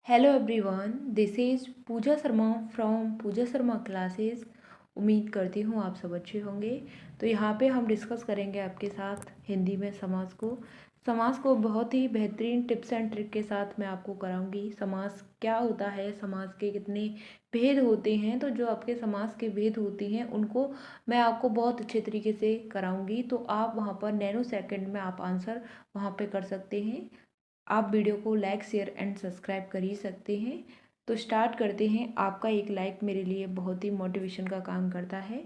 Hello everyone, this is Pooja Sharma from Pooja Sharma classes. उम्मीद करती हूँ आप सब अच्छे होंगे। तो यहाँ पे हम डिस्कस करेंगे आपके साथ हिंदी में समास को बहुत ही बेहतरीन टिप्स एंड ट्रिक के साथ मैं आपको कराऊंगी। समास क्या होता है, समास के कितने भेद होते हैं, तो जो आपके समास के भेद होते हैं उनको मैं आपको बहुत अच्छे तरीके से कराऊंगी। तो आप वहाँ पर नैनो सेकंड में आप आंसर वहाँ पे कर सकते हैं। आप वीडियो को लाइक शेयर एंड सब्सक्राइब कर ही सकते हैं। तो स्टार्ट करते हैं। आपका एक लाइक मेरे लिए बहुत ही मोटिवेशन का काम करता है,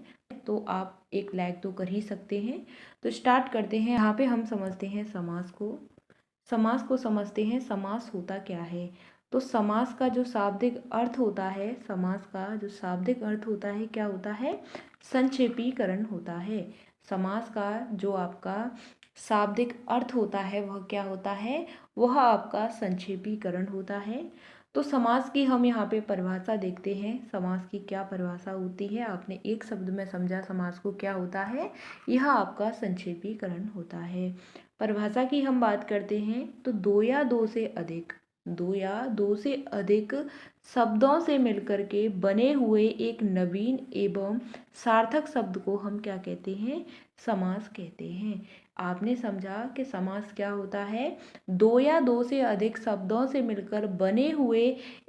तो आप एक लाइक तो कर ही सकते हैं। तो स्टार्ट करते हैं। यहाँ पे हम समझते हैं समास को समझते हैं। समास होता क्या है? तो समास का जो शाब्दिक अर्थ होता है, समास का जो शाब्दिक अर्थ होता है क्या होता है? संक्षेपीकरण होता है। समास का जो आपका शाब्दिक अर्थ होता है वह क्या होता है? वह आपका संक्षेपीकरण होता है। तो समास की हम यहाँ पे परिभाषा देखते हैं। समास की क्या परिभाषा होती है? आपने एक शब्द में समझा समास को क्या होता है? यह आपका संक्षेपीकरण होता है। परिभाषा की हम बात करते हैं तो दो या दो से अधिक शब्दों से मिलकर के बने हुए एक नवीन एवं सार्थक शब्द को हम क्या कहते हैं? समास कहते हैं। आपने समझा कि समास क्या होता है? दो या दो से अधिक शब्दों से मिलकर बने हुए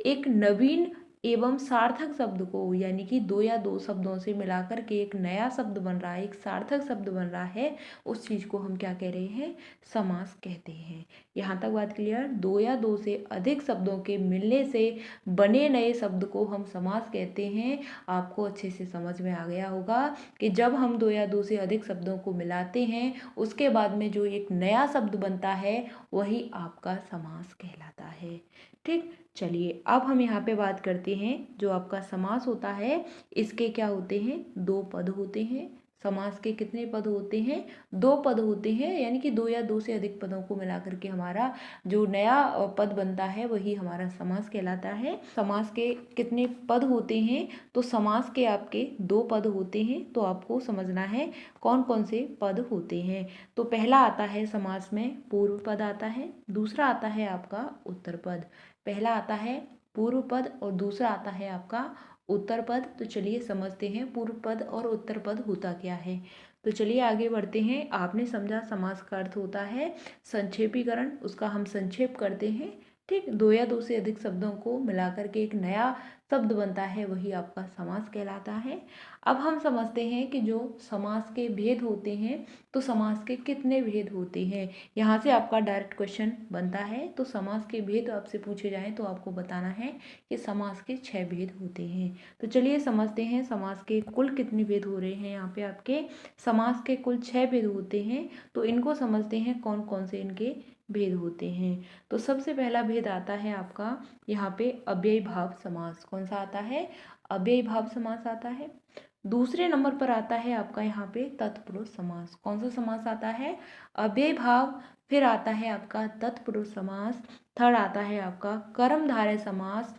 एक नवीन एवं सार्थक शब्द को, यानी कि दो या दो शब्दों से मिलाकर के एक नया शब्द बन रहा है, एक सार्थक शब्द बन रहा है, उस चीज को हम क्या कह रहे हैं? समास कहते हैं। यहाँ तक बात क्लियर? दो या दो से अधिक शब्दों के मिलने से बने नए शब्द को हम समास कहते हैं। आपको अच्छे से समझ में आ गया होगा कि जब हम दो या दो से अधिक शब्दों को मिलाते हैं उसके बाद में जो एक नया शब्द बनता है वही आपका समास कहलाता है। ठीक, चलिए अब हम यहाँ पे बात करते हैं। जो आपका समास होता है इसके क्या होते हैं? दो पद होते हैं। समास के कितने पद होते हैं? दो पद होते हैं, यानी कि दो या दो से अधिक पदों को मिलाकर के हमारा जो नया पद बनता है वही हमारा समास कहलाता है। समास के कितने पद होते हैं? तो समास के आपके दो पद होते हैं। तो आपको समझना है कौन कौन से पद होते हैं। तो पहला आता है समास में पूर्व पद आता है, दूसरा आता है आपका उत्तर पद। पहला आता है पूर्व पद और दूसरा आता है आपका उत्तर पद। तो चलिए समझते हैं पूर्व पद और उत्तर पद होता क्या है। तो चलिए आगे बढ़ते हैं। आपने समझा समास का अर्थ होता है संक्षेपीकरण, उसका हम संक्षेप करते हैं। ठीक, दो या दो से अधिक शब्दों को मिलाकर के एक नया शब्द बनता है वही आपका समास कहलाता है। अब हम समझते हैं कि जो समास के भेद होते हैं, तो समास के कितने भेद होते हैं। यहाँ से आपका डायरेक्ट क्वेश्चन बनता है। तो समास के भेद आपसे पूछे जाएं तो आपको बताना है कि समास के 6 भेद होते हैं। तो चलिए समझते हैं समास के कुल कितने भेद हो रहे हैं। यहाँ पे आपके समास के कुल 6 भेद होते हैं। तो इनको समझते हैं कौन कौन से इनके भेद होते हैं। तो सबसे पहला भेद आता है आपका यहाँ पे अव्ययी भाव समास। कौन सा आता है? अव्ययी भाव समास आता है। दूसरे नंबर पर आता है आपका यहाँ पे तत्पुरुष समास। कौन सा समास आता है? अव्ययी भाव। फिर आता है आपका तत्पुरुष समास। थर्ड आता है आपका कर्मधारय समास।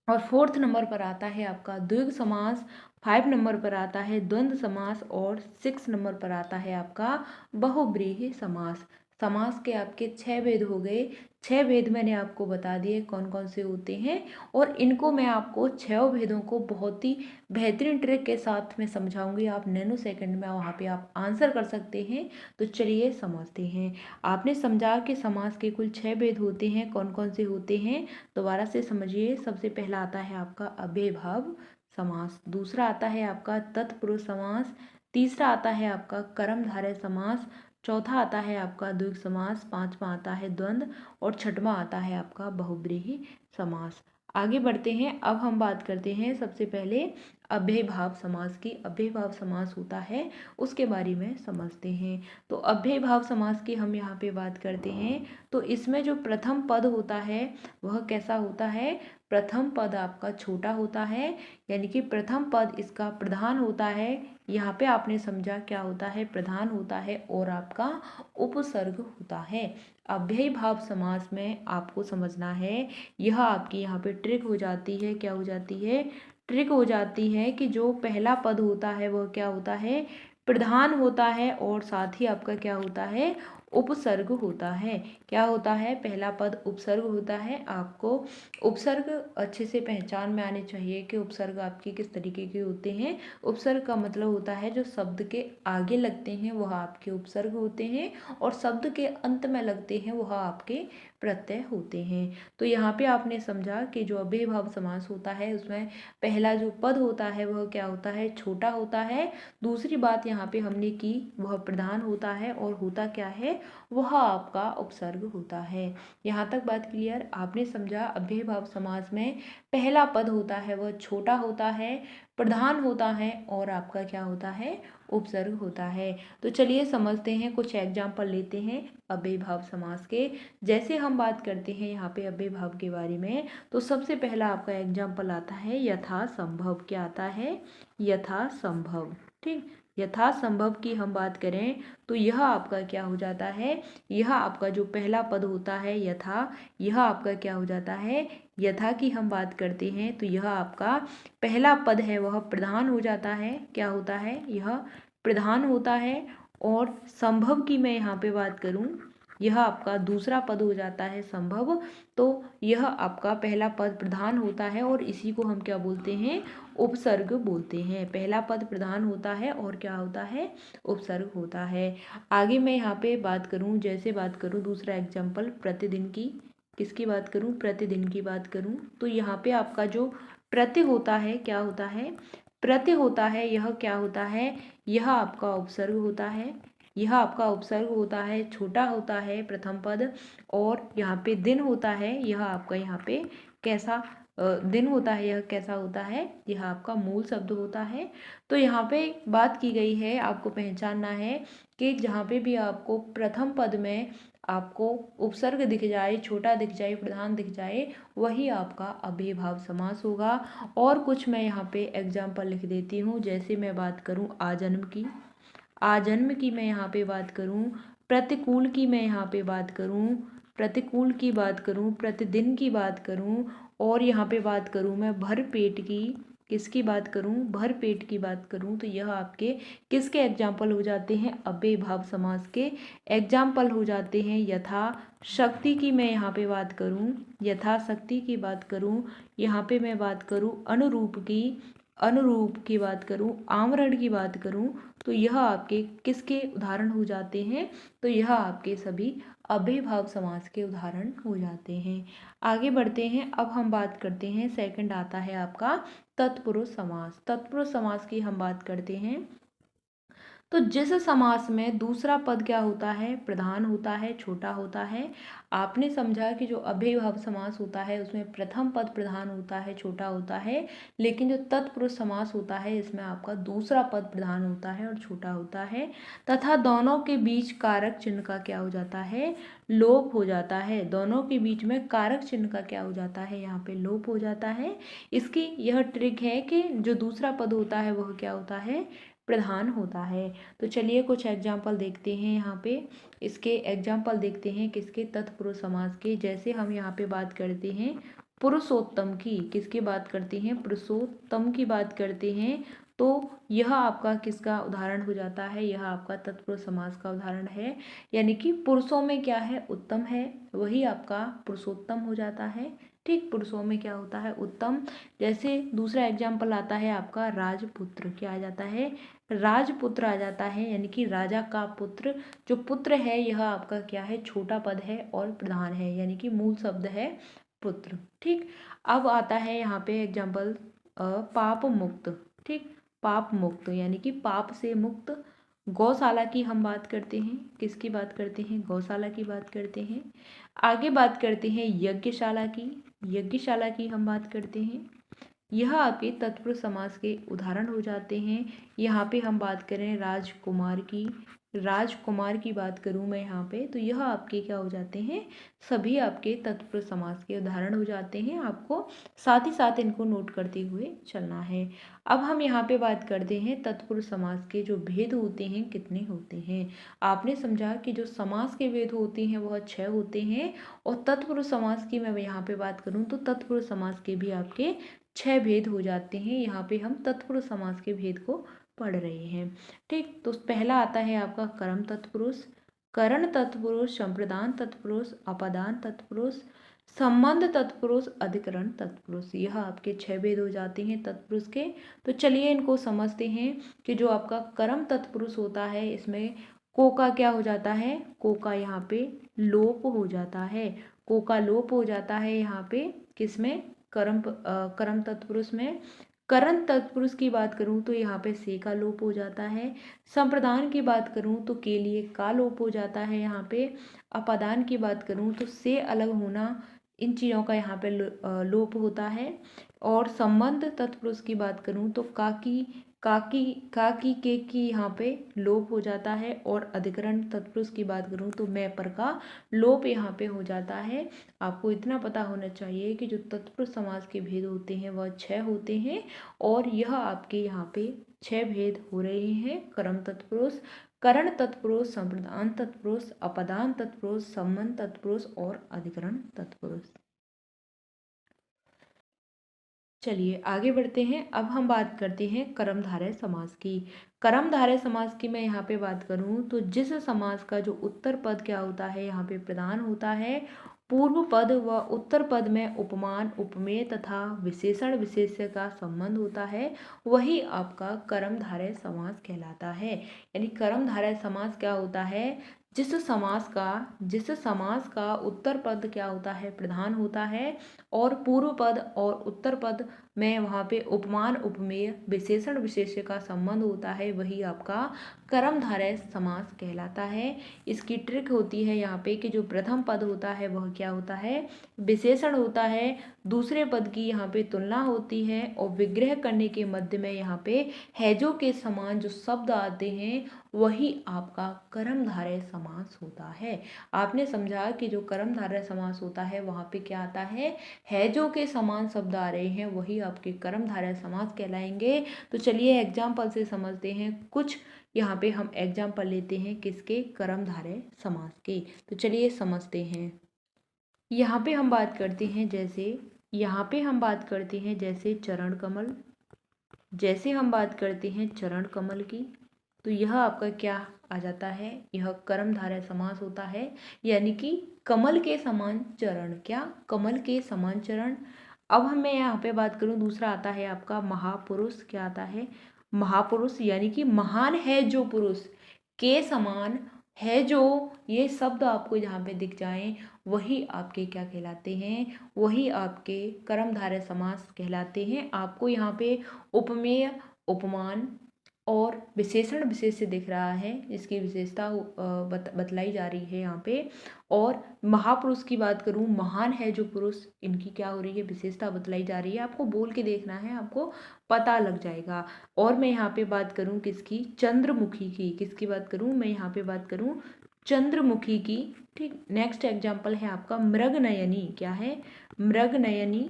और फोर्थ नंबर पर आता है आपका द्विग समास। 5 नंबर पर आता है द्वंद्व समास और 6 नंबर पर आता है आपका बहुव्रीहि समास। समास के आपके 6 भेद हो गए। 6 भेद मैंने आपको बता दिए कौन कौन से होते हैं, और इनको मैं आपको 6 भेदों को बहुत ही बेहतरीन ट्रिक के साथ में समझाऊंगी। आप नैनो सेकंड में वहाँ पे आप आंसर कर सकते हैं। तो चलिए समझते हैं। आपने समझा कि समास के कुल 6 भेद होते हैं, कौन कौन से होते हैं। दोबारा से समझिए। सबसे पहला आता है आपका अव्ययभाव समास, दूसरा आता है आपका तत्पुरुष समास, तीसरा आता है आपका कर्मधारय समास, चौथा आता है आपका द्विग समास, पांचवा आता है द्वंद्व और छठवां आता है आपका बहुव्रीहि समास। आगे बढ़ते हैं। अब हम बात करते हैं सबसे पहले अव्ययभाव समास की। अव्ययभाव समास होता है उसके बारे में समझते हैं। तो अव्ययभाव समास की हम यहाँ पे बात करते हैं। तो इसमें जो प्रथम पद होता है वह कैसा होता है? प्रथम पद आपका छोटा होता है, यानी कि प्रथम पद इसका प्रधान होता है। यहाँ पे आपने समझा क्या होता है? प्रधान होता है और आपका उपसर्ग होता है। अव्ययी भाव समास में आपको समझना है, यह आपकी यहाँ पे ट्रिक हो जाती है। क्या हो जाती है? ट्रिक हो जाती है कि जो पहला पद होता है वह क्या होता है? प्रधान होता है और साथ ही आपका क्या होता है? उपसर्ग होता है। क्या होता है? पहला पद उपसर्ग होता है। आपको उपसर्ग अच्छे से पहचान में आने चाहिए कि उपसर्ग आपके किस तरीके के होते हैं। उपसर्ग का मतलब होता है जो शब्द के आगे लगते हैं वह आपके उपसर्ग होते हैं, और शब्द के अंत में लगते हैं वह आपके प्रत्यय होते हैं। तो यहाँ पे आपने समझा कि जो अव्ययीभाव समास होता है उसमें पहला जो पद होता है वह क्या होता है? छोटा होता है। दूसरी बात यहाँ पे हमने की वह प्रधान होता है, और होता क्या है? वह आपका उपसर्ग होता है। यहाँ तक बात क्लियर? आपने समझा अव्ययीभाव समास में पहला पद होता है वह छोटा होता है, प्रधान होता है, और आपका क्या होता है? उपसर्ग होता है। तो चलिए समझते हैं, कुछ एग्जाम्पल लेते हैं अव्ययीभाव समास के। जैसे हम बात करते हैं यहाँ पे अव्ययीभाव के बारे में, तो सबसे पहला आपका एग्जाम्पल आता है यथा संभव। क्या आता है? यथा संभव। ठीक, यथा संभव की हम बात करें तो यह आपका क्या हो जाता है? यह आपका जो पहला पद होता है यथा, यह आपका क्या हो जाता है? यथा की हम बात करते हैं तो यह आपका पहला पद है वह प्रधान हो जाता है। क्या होता है? यह प्रधान होता है। और संभव की मैं यहाँ पे बात करूँ, यह आपका दूसरा पद हो जाता है संभव। तो यह आपका पहला पद प्रधान होता है, और इसी को हम क्या बोलते हैं? उपसर्ग बोलते हैं। पहला पद प्रधान होता है और क्या होता है? उपसर्ग होता है। आगे मैं यहाँ पे बात करूँ, जैसे बात करूँ दूसरा एग्जाम्पल प्रतिदिन की। किसकी बात करूँ? प्रतिदिन की बात करूँ तो यहाँ पे आपका जो प्रति होता है, क्या होता है? प्रति होता है। यह क्या होता है? यह आपका उपसर्ग होता है। यह आपका उपसर्ग होता है, छोटा होता है प्रथम पद। और यहाँ पे दिन होता है, यह आपका यहाँ पे कैसा दिन होता है? यह कैसा होता है? यह आपका मूल शब्द होता है। तो यहाँ पे बात की गई है, आपको पहचानना है कि जहाँ पे भी आपको प्रथम पद में आपको उपसर्ग दिख जाए, छोटा दिख जाए, प्रधान दिख जाए, वही आपका अव्ययीभाव समास होगा। और कुछ मैं यहाँ पे एग्जाम्पल लिख देती हूँ। जैसे मैं बात करूँ आजन्म की, आजन्म की मैं यहाँ पे बात करूँ, प्रतिकूल की मैं यहाँ पे बात करूँ, प्रतिकूल की बात करूँ, प्रतिदिन की बात करूँ, और यहाँ पे बात करूँ मैं भर पेट की। किसकी बात करूँ? भर पेट की बात करूँ तो यह आपके किसके एग्जाम्पल हो जाते हैं? अव्ययीभाव समास के एग्जाम्पल हो जाते हैं। यथा शक्ति की मैं यहाँ पे बात करूँ, यथा शक्ति की बात करूँ, यहाँ पे मैं बात करूँ अनुरूप की, अनुरूप की बात करूँ, आमरण की बात करूँ, तो यह आपके किसके उदाहरण हो जाते हैं? तो यह आपके सभी अव्ययीभाव समास के उदाहरण हो जाते हैं। आगे बढ़ते हैं, अब हम बात करते हैं, सेकंड आता है आपका तत्पुरुष समास। तत्पुरुष समास की हम बात करते हैं तो जिस समास में दूसरा पद क्या होता है? प्रधान होता है, छोटा होता है। आपने समझा कि जो अव्ययीभाव समास होता है उसमें प्रथम पद प्रधान होता है, छोटा होता है, लेकिन जो तत्पुरुष समास होता है इसमें आपका दूसरा पद प्रधान होता है और छोटा होता है, तथा दोनों के बीच कारक चिन्ह का क्या हो जाता है? लोप हो जाता है। दोनों के बीच में कारक चिन्ह का क्या हो जाता है? यहाँ पे लोप हो जाता है। इसकी यह ट्रिक है कि जो दूसरा पद होता है वह क्या होता है? प्रधान होता है। तो चलिए कुछ एग्जाम्पल देखते हैं यहाँ पे। इसके एग्जाम्पल देखते हैं किसके? तत्पुरुष समास के। जैसे हम यहाँ पे बात करते हैं पुरुषोत्तम की, किसकी बात करते हैं? पुरुषोत्तम की बात करते हैं, तो यह आपका किसका उदाहरण हो जाता है? यह आपका तत्पुरुष समास का उदाहरण है। यानी कि पुरुषों में क्या है? उत्तम है, वही आपका पुरुषोत्तम हो जाता है। ठीक, पुरुषों में क्या होता है? उत्तम। जैसे दूसरा एग्जाम्पल आता है आपका राजपुत्र। क्या आ जाता है? राजपुत्र आ जाता है, यानी कि राजा का पुत्र। जो पुत्र है यह आपका क्या है? छोटा पद है और प्रधान है, यानी कि मूल शब्द है पुत्र। ठीक, अब आता है यहाँ पे एग्जाम्पल पाप मुक्त। ठीक, पाप मुक्त यानी कि पाप से मुक्त। गौशाला की हम बात करते हैं, किसकी बात करते हैं? गौशाला की बात करते हैं। आगे बात करते हैं यज्ञशाला की, यज्ञशाला की हम बात करते हैं। यह आपके तत्पुरुष समास के उदाहरण हो जाते हैं। यहाँ पे हम बात करें राजकुमार की, राजकुमार की बात करूँ मैं यहाँ पे, तो यह आपके क्या हो जाते हैं? सभी आपके तत्पुरुष समास के उदाहरण हो जाते हैं। आपको साथ ही साथ इनको नोट करते हुए चलना है। अब हम यहाँ पे बात करते हैं तत्पुरुष समास के जो भेद होते हैं कितने होते हैं। आपने समझा कि जो समास के भेद होते हैं वह 6 होते हैं, और तत्पुरुष समास की मैं यहाँ पे बात करूँ तो तत्पुरुष समास के भी आपके 6 भेद हो जाते हैं। यहाँ पे हम तत्पुरुष समास के भेद को पढ़ रहे हैं। ठीक, तो पहला आता है आपका कर्म तत्पुरुष। करण तत्पुरुष, संप्रदान तत्पुरुष, अपादान तत्पुरुष, संबंध तत्पुरुष, अधिकरण तत्पुरुष। यह आपके 6 भेद हो जाते हैं तत्पुरुष के। तो चलिए इनको समझते हैं कि जो आपका कर्म तत्पुरुष होता है इसमें को का क्या हो जाता है, को का यहाँ पे लोप हो जाता है। को का लोप हो जाता है यहाँ पे किसमें, कर्म तत्पुरुष में। करण तत्पुरुष की बात करूं तो यहाँ पे से का लोप हो जाता है। संप्रदान की बात करूं तो के लिए का लोप हो जाता है यहाँ पे। अपादान की बात करूं तो से अलग होना, इन चीज़ों का यहाँ पे लोप होता है। और संबंध तत्पुरुष की बात करूं तो काकी के की यहाँ पे लोप हो जाता है। और अधिकरण तत्पुरुष की बात करूं तो मैं पर का लोप यहाँ पे हो जाता है। आपको इतना पता होना चाहिए कि जो तत्पुरुष समास के भेद होते हैं वह 6 होते हैं, और यह आपके यहाँ पे 6 भेद हो रहे हैं। कर्म तत्पुरुष, करण तत्पुरुष, संप्रदान तत्पुरुष, अपादान तत्पुरुष, संबंध तत्पुरुष और अधिकरण तत्पुरुष। चलिए आगे बढ़ते हैं। अब हम बात करते हैं कर्मधारय समास की। कर्मधारय समास की मैं यहाँ पे बात करूँ तो जिस समास का जो उत्तर पद क्या होता है यहाँ पे प्रधान होता है, पूर्व पद व उत्तर पद में उपमान, उपमेय तथा विशेषण विशेष्य का संबंध होता है, वही आपका कर्मधारय समास कहलाता है। यानी कर्मधारय समास क्या होता है, जिस समास का उत्तर पद क्या होता है, प्रधान होता है, और पूर्व पद और उत्तर पद में वहाँ पे उपमान, उपमेय, विशेषण विशेष्य का संबंध होता है, वही आपका कर्मधारय समास कहलाता है। इसकी ट्रिक होती है यहाँ पे कि जो प्रथम पद होता है वह क्या होता है, विशेषण होता है, दूसरे पद की यहाँ पे तुलना होती है, और विग्रह करने के मध्य में यहाँ पे हैजों के समान जो शब्द आते हैं वही आपका कर्मधारय समास होता है। आपने समझा कि जो कर्मधारय समास होता है वहाँ पे क्या आता है, हैजों के समान शब्द आ रहे हैं, वही आपके कर्मधारय समास कहलाएंगे। तो चलिए एग्जाम्पल से समझते हैं कुछ। यहाँ पे हम एग्जाम्पल लेते हैं किसके, कर्मधारय समास के। तो चलिए समझते हैं। यहाँ पे हम बात करते हैं जैसे चरण कमल, जैसे हम बात करते हैं चरण कमल की, तो यह आपका क्या आ जाता है, यह कर्मधारय समास होता है। यानी कि कमल के समान चरण, क्या, कमल के समान चरण। अब मैं यहाँ पे बात करूँ, दूसरा आता है आपका महापुरुष। क्या आता है, महापुरुष, यानी कि महान है जो पुरुष के समान है जो, ये शब्द आपको जहाँ पे दिख जाएं वही आपके क्या कहलाते हैं, वही आपके कर्मधारय समास कहलाते हैं। आपको यहाँ पे उपमेय, उपमान और विशेषण विशेष से दिख रहा है, इसकी विशेषता बतलाई जा रही है यहाँ पे। और महापुरुष की बात करूँ, महान है जो पुरुष, इनकी क्या हो रही है, विशेषता बतलाई जा रही है। आपको बोल के देखना है, आपको पता लग जाएगा। और मैं यहाँ पे बात करूँ किसकी, चंद्रमुखी की। किसकी बात करूँ, मैं यहाँ पे बात करूँ चंद्रमुखी की। ठीक, नेक्स्ट एग्जाम्पल है आपका मृगनयनी। क्या है, मृगनयनी।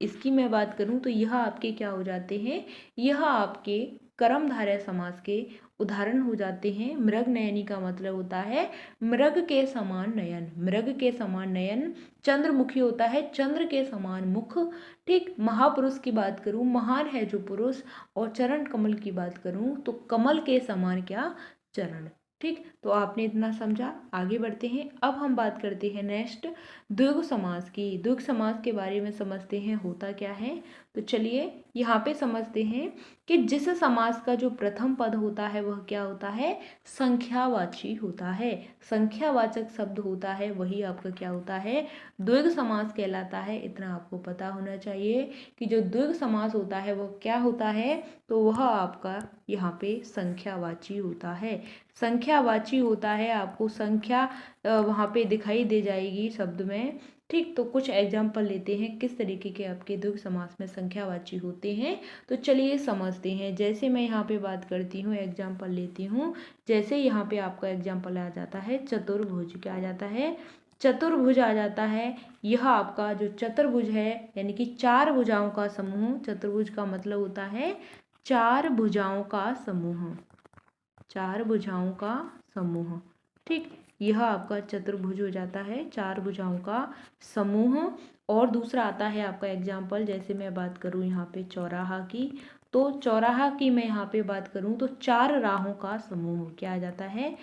इसकी मैं बात करूँ तो यह आपके क्या हो जाते हैं, यह आपके कर्मधारय समास के उदाहरण हो जाते हैं। मृगनयनी का मतलब होता है मृग के समान नयन, मृग के समान नयन। चंद्रमुखी होता है चंद्र के समान मुख। ठीक, महापुरुष की बात करूं, महान है जो पुरुष। और चरण कमल की बात करूं तो कमल के समान क्या, चरण। ठीक, तो आपने इतना समझा। आगे बढ़ते हैं। अब हम बात करते हैं नेक्स्ट द्विगु समास की। द्विगु समास के बारे में समझते हैं होता क्या है। तो चलिए यहाँ पे समझते हैं कि जिस समास का जो प्रथम पद होता है वह क्या होता है, संख्यावाची होता है। संख्यावाचक शब्द होता है, वही आपका क्या होता है, द्विगु समास कहलाता है। इतना आपको पता होना चाहिए कि जो द्विगु समास होता है वह क्या होता है, तो वह आपका यहाँ पे संख्यावाची होता है। संख्यावाची होता है, आपको संख्या वहाँ पे दिखाई दे जाएगी शब्द में। ठीक, तो कुछ एग्जाम्पल लेते हैं किस तरीके के आपके द्विगु समास में संख्यावाची होते हैं। तो चलिए समझते हैं। जैसे मैं यहाँ पे बात करती हूँ, एग्जाम्पल लेती हूँ। जैसे यहाँ पे आपका एग्जाम्पल आ जाता है चतुर्भुज। क्या आ जाता है, चतुर्भुज आ जाता है। यह आपका जो चतुर्भुज है यानी कि 4 भुजाओं का समूह। चतुर्भुज का मतलब होता है 4 भुजाओं का समूह, 4 भुजाओं का समूह। ठीक, यह आपका चतुर्भुज हो जाता है, 4 भुजाओं का समूह। और दूसरा आता है आपका एग्जाम्पल, जैसे मैं बात करूँ यहाँ पे चौराहा की, तो चौराहा की मैं यहाँ पे बात करूँ तो 4 राहों का समूह। क्या आ जाता है,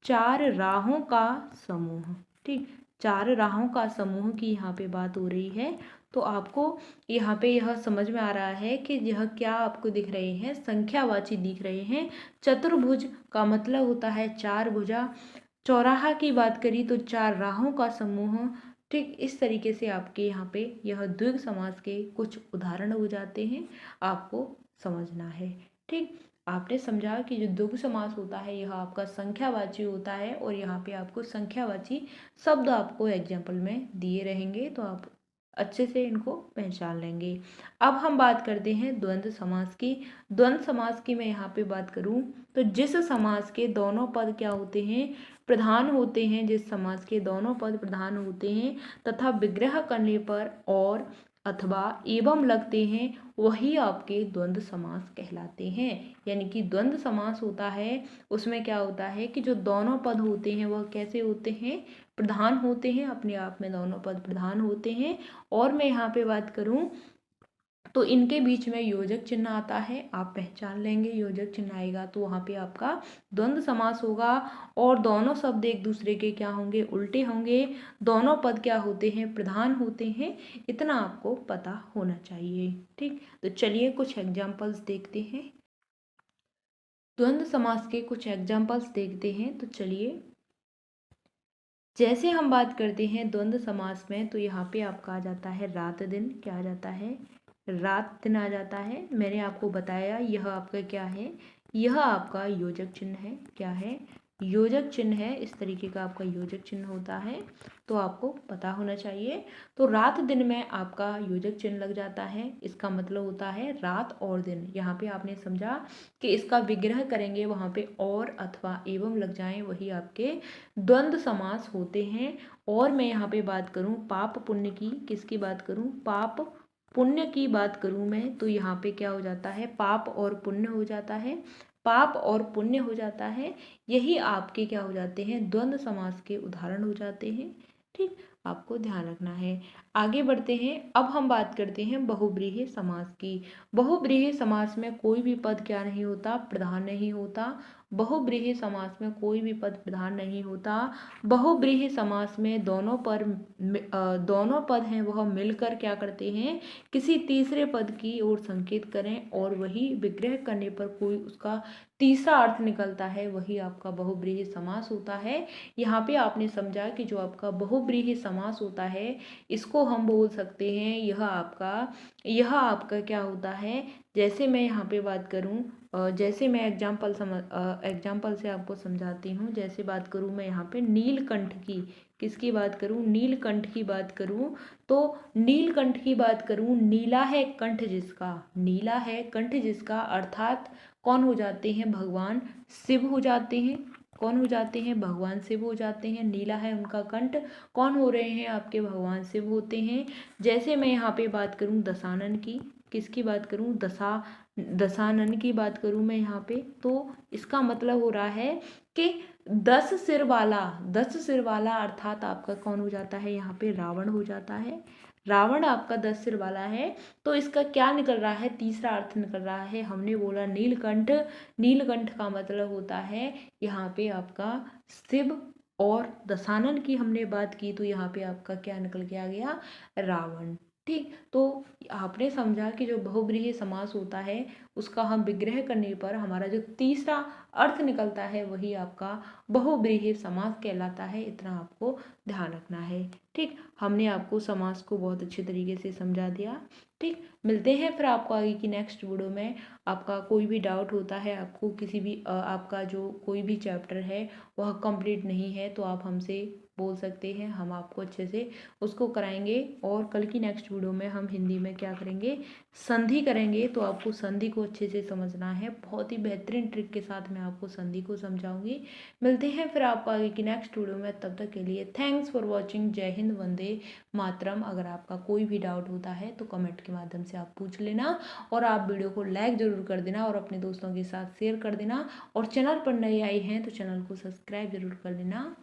4 राहों का समूह। ठीक, 4 राहों का समूह की यहाँ पे बात हो रही है। तो आपको यहाँ पे यह समझ में आ रहा है कि यह क्या आपको दिख रहे हैं, संख्यावाची दिख रहे हैं। चतुर्भुज का मतलब होता है 4 भुजा। चौराहा की बात करी तो 4 राहों का समूह। ठीक, इस तरीके से आपके यहाँ पे यह द्विग समास के कुछ उदाहरण हो जाते हैं, आपको समझना है। ठीक, आपने समझा कि जो द्विग समास होता है यह आपका संख्यावाची होता है, और यहाँ पे आपको संख्यावाची शब्द आपको एग्जाम्पल में दिए रहेंगे, तो आप अच्छे से इनको पहचान लेंगे। अब हम बात करते हैं द्वंद्व समास की। द्वंद्व समास की मैं यहाँ पे बात करूँ तो जिस समास के दोनों पद क्या होते हैं, प्रधान होते हैं, जिस समास के दोनों पद प्रधान होते हैं तथा विग्रह करने पर और अथवा एवं लगते हैं, वही आपके द्वंद्व समास कहलाते हैं। यानी कि द्वंद्व समास होता है उसमें क्या होता है कि जो दोनों पद होते हैं वह कैसे होते हैं, प्रधान होते हैं, अपने आप में दोनों पद प्रधान होते हैं। और मैं यहाँ पे बात करूँ तो इनके बीच में योजक चिन्ह आता है, आप पहचान लेंगे। योजक चिन्ह आएगा तो वहाँ पे आपका द्वंद्व समास होगा, और दोनों शब्द एक दूसरे के क्या होंगे, उल्टे होंगे। दोनों पद क्या होते हैं, प्रधान होते हैं। इतना आपको पता होना चाहिए। ठीक, तो चलिए कुछ एग्जाम्पल्स देखते हैं। द्वंद्व समास के कुछ एग्जाम्पल्स देखते हैं। तो चलिए, जैसे हम बात करते हैं द्वंद्व समास में, तो यहाँ पे आपका आ जाता है रात दिन। क्या आ जाता है, रात दिन आ जाता है। मैंने आपको बताया यह आपका क्या है, यह आपका योजक चिन्ह है। क्या है, योजक चिन्ह है। इस तरीके का आपका योजक चिन्ह होता है, तो आपको पता होना चाहिए। तो रात दिन में आपका योजक चिन्ह लग जाता है, इसका मतलब होता है रात और दिन। यहाँ पे आपने समझा कि इसका विग्रह करेंगे, वहाँ पे और अथवा एवं लग जाएं, वही आपके द्वंद्व समास होते हैं। और मैं यहाँ पे बात करूँ पाप पुण्य की, किसकी बात करूँ, पाप पुण्य की बात करूँ मैं, तो यहाँ पे क्या हो जाता है, पाप और पुण्य हो जाता है। पाप और पुण्य हो जाता है, यही आपके क्या हो जाते हैं, द्वंद्व समास के उदाहरण हो जाते हैं। ठीक, आपको ध्यान रखना है। आगे बढ़ते हैं। अब हम बात करते हैं बहुव्रीहि समास की। बहुव्रीहि समास में कोई भी पद क्या नहीं होता, प्रधान नहीं होता। बहुव्रीहि समास में कोई भी पद प्रधान नहीं होता। बहुव्रीहि समास में दोनों पद हैं वह मिलकर क्या करते हैं, किसी तीसरे पद की ओर संकेत करें, और वही विग्रह करने पर कोई उसका तीसरा अर्थ निकलता है, वही आपका बहुव्रीहि समास होता है। यहाँ पे आपने समझा कि जो आपका बहुव्रीहि समास होता है इसको हम बोल सकते हैं, यह आपका क्या होता है। जैसे मैं यहाँ पे बात करूँ, जैसे मैं एग्जाम्पल से आपको समझाती हूँ। जैसे बात करूँ मैं यहाँ पे नीलकंठ की, किसकी बात करूँ, नीलकंठ की बात करूँ। तो नीलकंठ की बात करूँ, नीला है कंठ जिसका, नीला है कंठ जिसका, अर्थात कौन हो जाते हैं, भगवान शिव हो जाते हैं। कौन हो जाते हैं, भगवान शिव हो जाते हैं। नीला है उनका कंठ, कौन हो रहे हैं, आपके भगवान शिव होते हैं। जैसे मैं यहाँ पे बात करूँ दशानन की, किसकी बात करूँ, दशानन की बात करूँ मैं यहाँ पे, तो इसका मतलब हो रहा है कि 10 सिर वाला अर्थात आपका कौन हो जाता है, यहाँ पे रावण हो जाता है। रावण आपका 10 सिर वाला है। तो इसका क्या निकल रहा है, तीसरा अर्थ निकल रहा है। हमने बोला नीलकंठ, नीलकंठ का मतलब होता है यहाँ पे आपका शिव, और दशानन की हमने बात की तो यहाँ पे आपका क्या निकल के आ गया, रावण। ठीक, तो आपने समझा कि जो बहुव्रीहि समास होता है उसका हम विग्रह करने पर हमारा जो तीसरा अर्थ निकलता है वही आपका बहुव्रीहि समास कहलाता है। इतना आपको ध्यान रखना है। ठीक, हमने आपको समास को बहुत अच्छे तरीके से समझा दिया। ठीक, मिलते हैं फिर आपको आगे की नेक्स्ट वीडियो में। आपका कोई भी डाउट होता है, आपको किसी भी आपका जो कोई भी चैप्टर है वह कंप्लीट नहीं है तो आप हमसे बोल सकते हैं, हम आपको अच्छे से उसको कराएंगे। और कल की नेक्स्ट वीडियो में हम हिंदी में क्या करेंगे, संधि करेंगे। तो आपको संधि को अच्छे से समझना है, बहुत ही बेहतरीन ट्रिक के साथ मैं आपको संधि को समझाऊंगी। मिलते हैं फिर आपको आगे की नेक्स्ट वीडियो में, तब तक के लिए थैंक्स फॉर वॉचिंग। जय हिंद, वंदे मातरम। अगर आपका कोई भी डाउट होता है तो कमेंट के माध्यम से आप पूछ लेना, और आप वीडियो को लाइक ज़रूर कर देना और अपने दोस्तों के साथ शेयर कर देना, और चैनल पर नए आए हैं तो चैनल को सब्सक्राइब जरूर कर लेना।